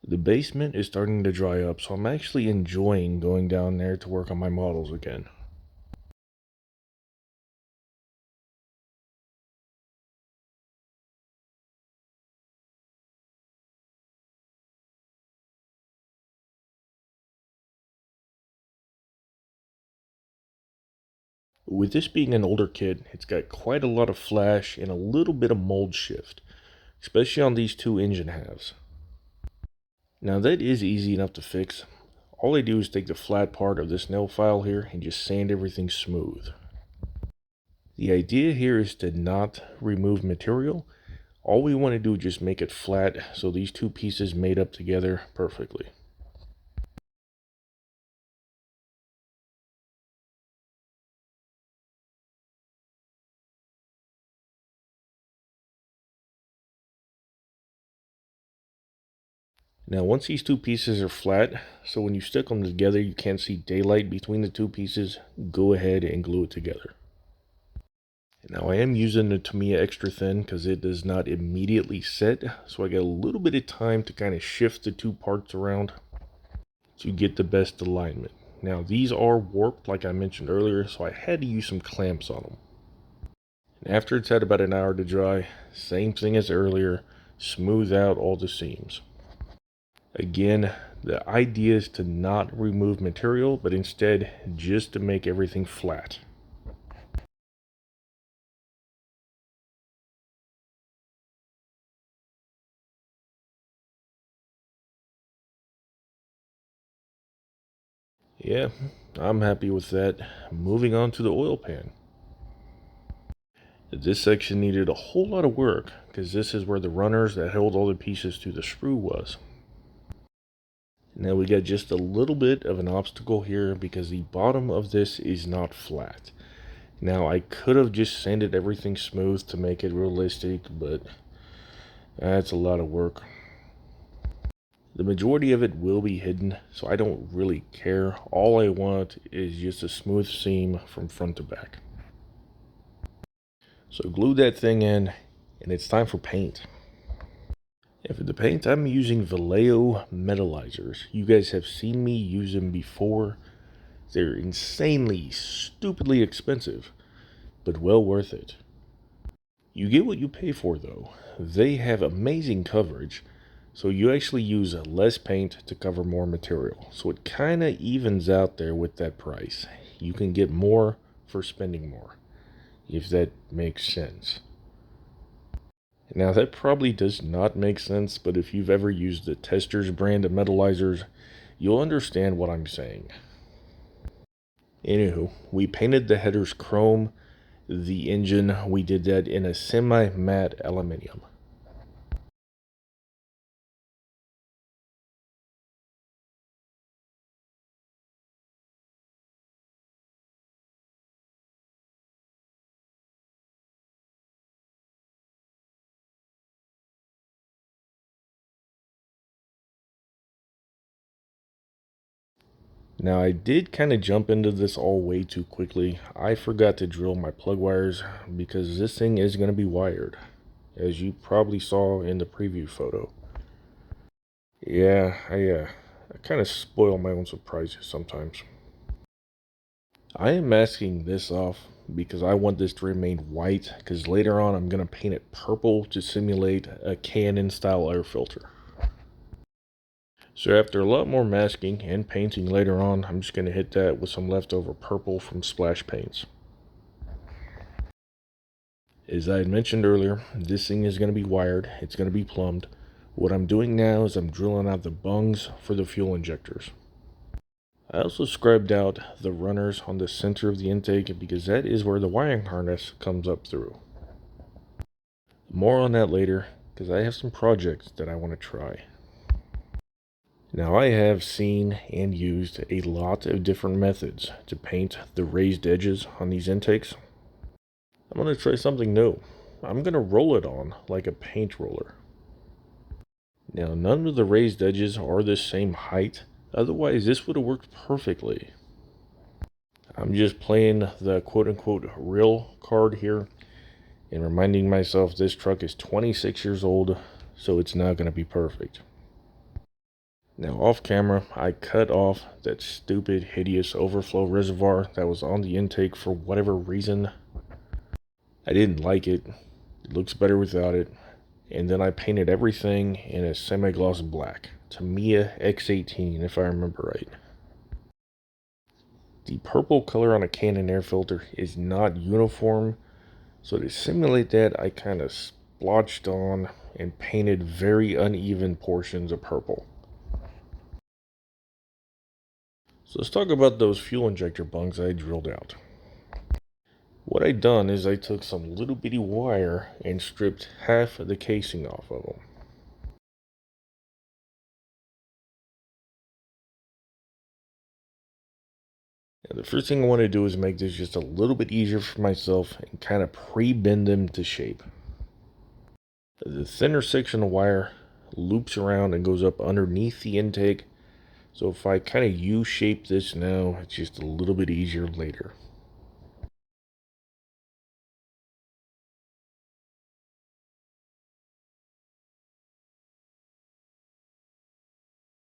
The basement is starting to dry up, so I'm actually enjoying going down there to work on my models again. With this being an older kit, it's got quite a lot of flash and a little bit of mold shift, especially on these two engine halves. Now that is easy enough to fix. All I do is take the flat part of this nail file here and just sand everything smooth. The idea here is to not remove material. All we want to do is just make it flat so these two pieces made up together perfectly. Now once these two pieces are flat, so when you stick them together you can't see daylight between the two pieces, go ahead and glue it together. Now I am using the Tamiya extra thin because it does not immediately set, so I got a little bit of time to kind of shift the two parts around to get the best alignment. Now these are warped like I mentioned earlier, so I had to use some clamps on them. And after it's had about an hour to dry, same thing as earlier, smooth out all the seams. Again, the idea is to not remove material, but instead just to make everything flat. Yeah, I'm happy with that. Moving on to the oil pan. This section needed a whole lot of work because this is where the runners that held all the pieces to the sprue was. Now we got just a little bit of an obstacle here because the bottom of this is not flat. Now I could have just sanded everything smooth to make it realistic, but that's a lot of work. The majority of it will be hidden, so I don't really care. All I want is just a smooth seam from front to back. So glue that thing in, and it's time for paint. And for the paint, I'm using Vallejo metallizers. You guys have seen me use them before. They're insanely, stupidly expensive, but well worth it. You get what you pay for though. They have amazing coverage, so you actually use less paint to cover more material. So it kind of evens out there with that price. You can get more for spending more, if that makes sense. Now that probably does not make sense, but if you've ever used the Testors brand of metallizers, you'll understand what I'm saying. Anywho, we painted the headers chrome. The engine, we did that in a semi-matte aluminium. Now I did kind of jump into this all way too quickly. I forgot to drill my plug wires because this thing is going to be wired, as you probably saw in the preview photo. Yeah, I kind of spoil my own surprises sometimes. I am masking this off because I want this to remain white, because later on I'm going to paint it purple to simulate a Canon style air filter. So after a lot more masking and painting later on, I'm just going to hit that with some leftover purple from splash paints. As I had mentioned earlier, this thing is going to be wired, it's going to be plumbed. What I'm doing now is I'm drilling out the bungs for the fuel injectors. I also scrubbed out the runners on the center of the intake because that is where the wiring harness comes up through. More on that later, because I have some projects that I want to try. Now I have seen and used a lot of different methods to paint the raised edges on these intakes. I'm going to try something new. I'm going to roll it on like a paint roller. Now none of the raised edges are the same height, otherwise this would have worked perfectly. I'm just playing the quote-unquote real card here and reminding myself this truck is 26 years old, so it's not going to be perfect. Now off camera, I cut off that stupid, hideous overflow reservoir that was on the intake for whatever reason. I didn't like it. It looks better without it. And then I painted everything in a semi-gloss black. Tamiya X18, if I remember right. The purple color on a Canon air filter is not uniform, so to simulate that, I kind of splotched on and painted very uneven portions of purple. So let's talk about those fuel injector bungs I drilled out. What I done is I took some little bitty wire and stripped half of the casing off of them. Now the first thing I want to do is make this just a little bit easier for myself and kind of pre-bend them to shape. The thinner section of wire loops around and goes up underneath the intake, so if I kind of U-shape this now, it's just a little bit easier later.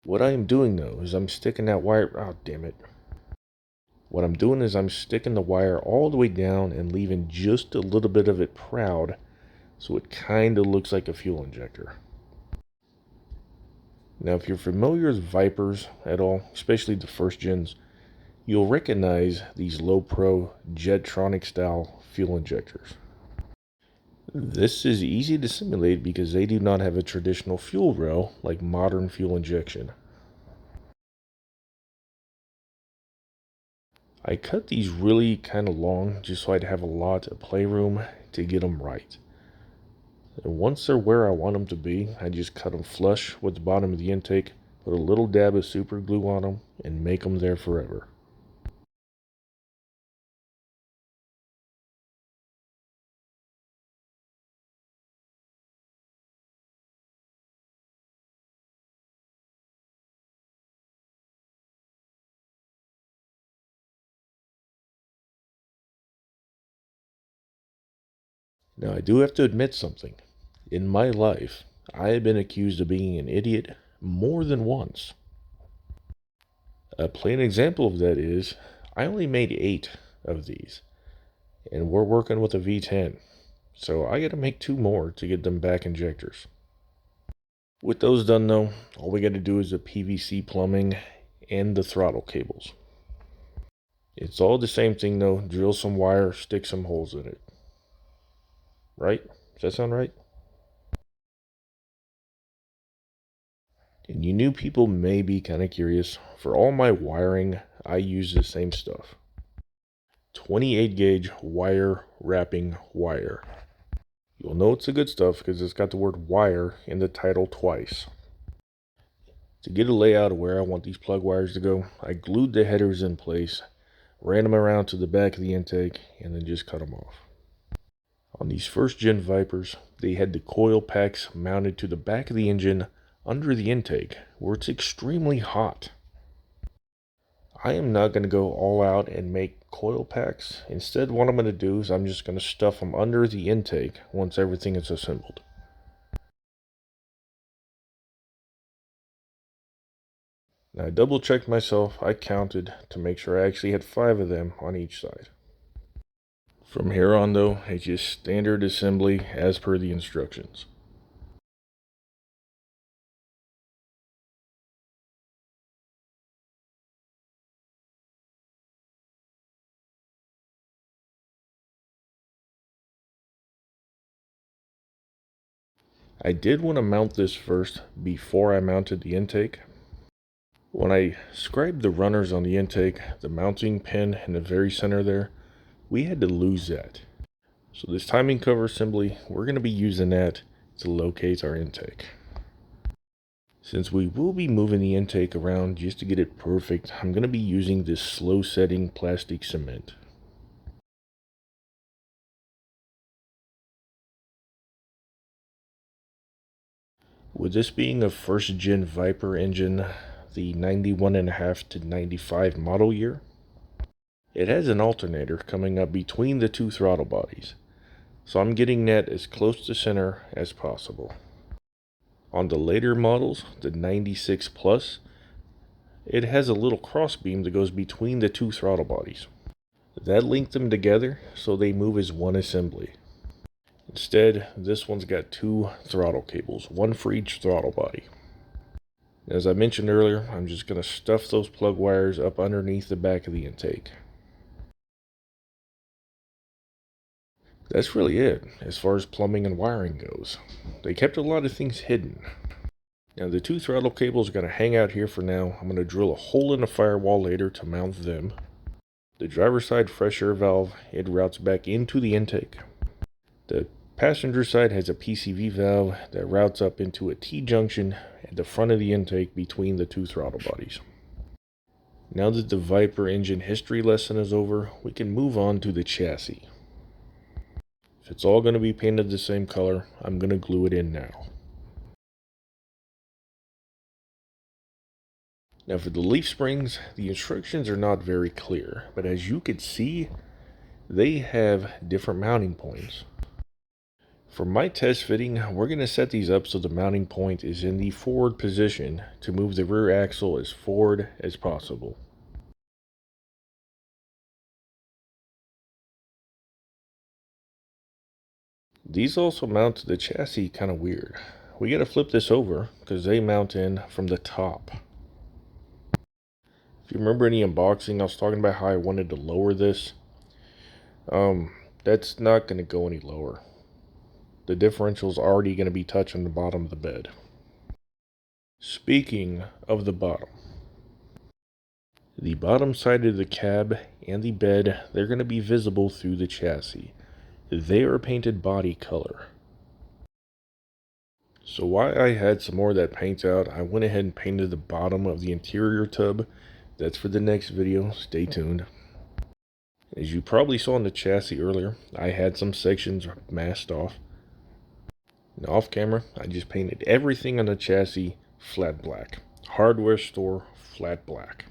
What I am doing though is I'm sticking that wire, oh damn it. What I'm doing is I'm sticking the wire all the way down and leaving just a little bit of it proud, so it kind of looks like a fuel injector. Now if you're familiar with Vipers at all, especially the first gens, you'll recognize these low pro Jetronic style fuel injectors. This is easy to simulate because they do not have a traditional fuel rail like modern fuel injection. I cut these really kind of long just so I'd have a lot of playroom to get them right. And once they're where I want them to be, I just cut them flush with the bottom of the intake, put a little dab of super glue on them, and make them there forever. Now I do have to admit something. In my life, I have been accused of being an idiot more than once. A plain example of that is, I only made 8 of these, and we're working with a V10, so I gotta make 2 more to get them back injectors. With those done though, all we gotta do is the PVC plumbing and the throttle cables. It's all the same thing though, drill some wire, stick some holes in it. Right? Does that sound right? And you new people may be kind of curious. For all my wiring, I use the same stuff. 28 gauge wire wrapping wire. You'll know it's the good stuff because it's got the word wire in the title twice. To get a layout of where I want these plug wires to go, I glued the headers in place, ran them around to the back of the intake, and then just cut them off. On these first gen Vipers, they had the coil packs mounted to the back of the engine under the intake, where it's extremely hot. I am not going to go all out and make coil packs. Instead, what I'm going to do is I'm just going to stuff them under the intake once everything is assembled. Now I double checked myself, I counted to make sure I actually had 5 of them on each side. From here on though, it's just standard assembly as per the instructions. I did want to mount this first before I mounted the intake. When I scribed the runners on the intake, the mounting pin in the very center there, we had to lose that. So this timing cover assembly, we're going to be using that to locate our intake. Since we will be moving the intake around just to get it perfect, I'm going to be using this slow setting plastic cement. With this being a first gen Viper engine, the 91.5 to 95 model year, it has an alternator coming up between the 2 throttle bodies, so I'm getting that as close to center as possible. On the later models, the 96 Plus, it has a little crossbeam that goes between the two throttle bodies. That linked them together so they move as one assembly. Instead, this one's got two throttle cables, one for each throttle body. As I mentioned earlier, I'm just going to stuff those plug wires up underneath the back of the intake. That's really it as far as plumbing and wiring goes. They kept a lot of things hidden. Now the two throttle cables are going to hang out here for now. I'm going to drill a hole in the firewall later to mount them. The driver's side fresh air valve, it routes back into the intake. The passenger side has a PCV valve that routes up into a T-junction at the front of the intake between the two throttle bodies. Now that the Viper engine history lesson is over, we can move on to the chassis. If it's all going to be painted the same color, I'm going to glue it in now. Now for the leaf springs, the instructions are not very clear, but as you can see, they have different mounting points. For my test fitting, we're going to set these up so the mounting point is in the forward position to move the rear axle as forward as possible. These also mount to the chassis kind of weird. We got to flip this over because they mount in from the top. If you remember any unboxing, I was talking about how I wanted to lower this. That's not going to go any lower. The differential's already going to be touching the bottom of the bed. Speaking of the bottom side of the cab and the bed, they're going to be visible through the chassis. They are painted body color. So while I had some more of that paint out, I went ahead and painted the bottom of the interior tub. That's for the next video, stay tuned. As you probably saw in the chassis earlier, I had some sections masked off. Now off camera, I just painted everything on the chassis flat black. Hardware store, flat black.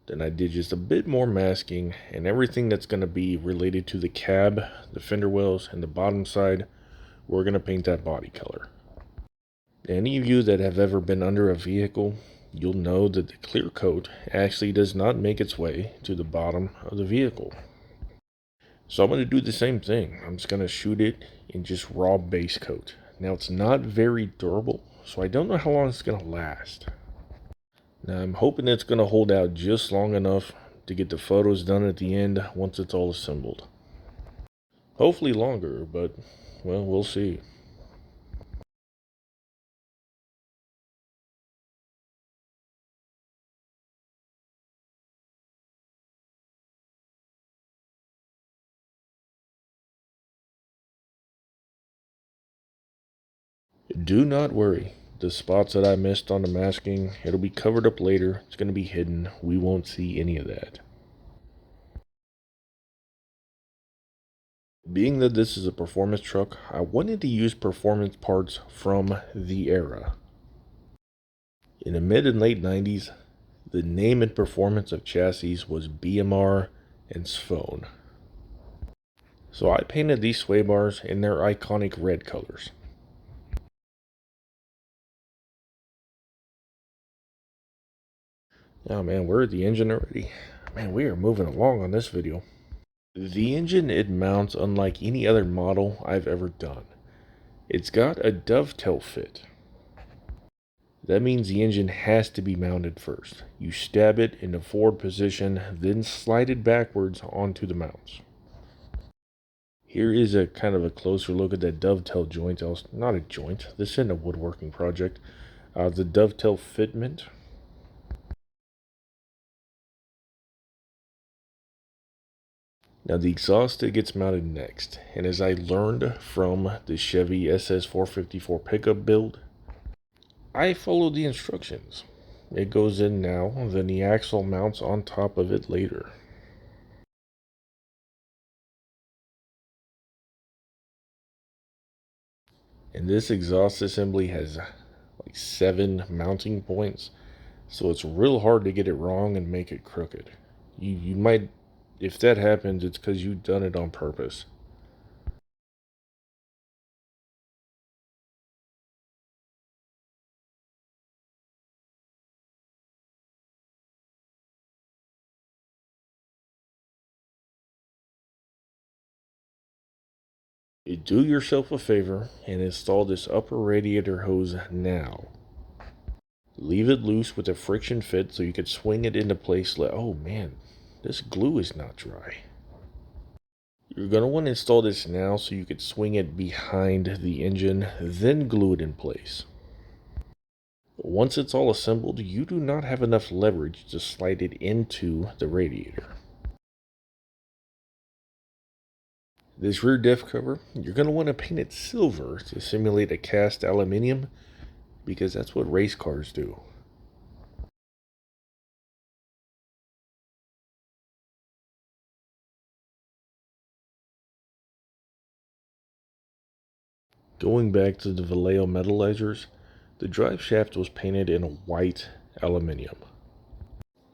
Then I did just a bit more masking, and everything that's going to be related to the cab, the fender wells, and the bottom side, we're going to paint that body color. Any of you that have ever been under a vehicle, you'll know that the clear coat actually does not make its way to the bottom of the vehicle. So I'm going to do the same thing. I'm just going to shoot it in just raw base coat. Now it's not very durable, so I don't know how long it's going to last. Now I'm hoping it's going to hold out just long enough to get the photos done at the end once it's all assembled. Hopefully longer, but well, we'll see. Do not worry. The spots that I missed on the masking, it'll be covered up later. It's going to be hidden. We won't see any of that. Being that this is a performance truck, I wanted to use performance parts from the era. In the mid and late 90s, the name and performance of chassis was BMR and Sphone. So I painted these sway bars in their iconic red colors. Oh man, we're at the engine already. Man, we are moving along on this video. The engine, it mounts unlike any other model I've ever done. It's got a dovetail fit. That means the engine has to be mounted first. You stab it in the forward position, then slide it backwards onto the mounts. Here is a kind of a closer look at that dovetail joint. Not a joint, this isn't a woodworking project. The dovetail fitment. Now the exhaust, it gets mounted next, and as I learned from the Chevy SS454 pickup build, I followed the instructions. It goes in now, then the axle mounts on top of it later. And this exhaust assembly has like 7 mounting points, so it's real hard to get it wrong and make it crooked. You might, if that happens, it's because you've done it on purpose. Do yourself a favor and install this upper radiator hose now. Leave it loose with a friction fit so you can swing it into place. Oh man, this glue is not dry. You're going to want to install this now so you can swing it behind the engine, then glue it in place. Once it's all assembled, you do not have enough leverage to slide it into the radiator. This rear diff cover, you're going to want to paint it silver to simulate a cast aluminium, because that's what race cars do. Going back to the Vallejo metallizers, the drive shaft was painted in white aluminium.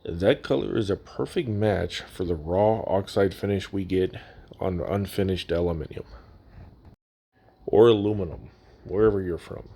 That color is a perfect match for the raw oxide finish we get on unfinished aluminium. Or aluminum, wherever you're from.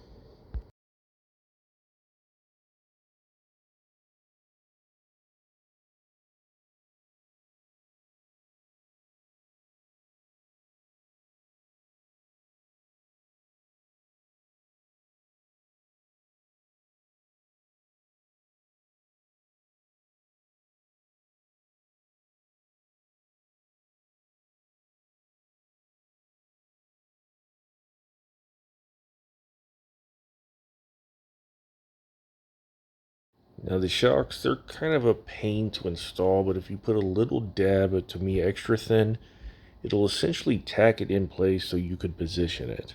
Now the shocks, they're kind of a pain to install, but if you put a little dab of, to me, extra thin, it'll essentially tack it in place so you could position it.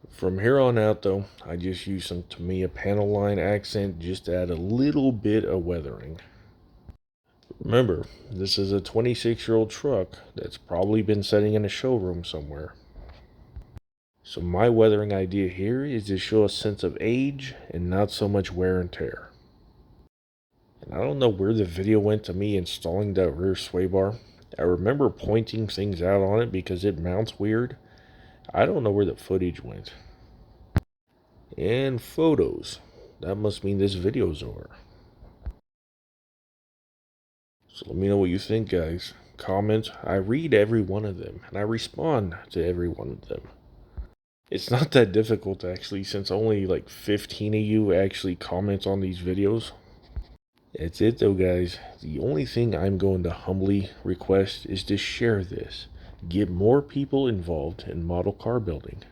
From here on out though, I just use some Tamiya panel line accent just to add a little bit of weathering. Remember, this is a 26-year-old truck that's probably been sitting in a showroom somewhere. So my weathering idea here is to show a sense of age and not so much wear and tear. And I don't know where the video went to me installing that rear sway bar. I remember pointing things out on it because it mounts weird. I don't know where the footage went. And photos. That must mean this video's over. So let me know what you think, guys. Comment. I read every one of them, and I respond to every one of them. It's not that difficult, actually, since only like 15 of you actually comment on these videos. That's it, though, guys. The only thing I'm going to humbly request is to share this. Get more people involved in model car building.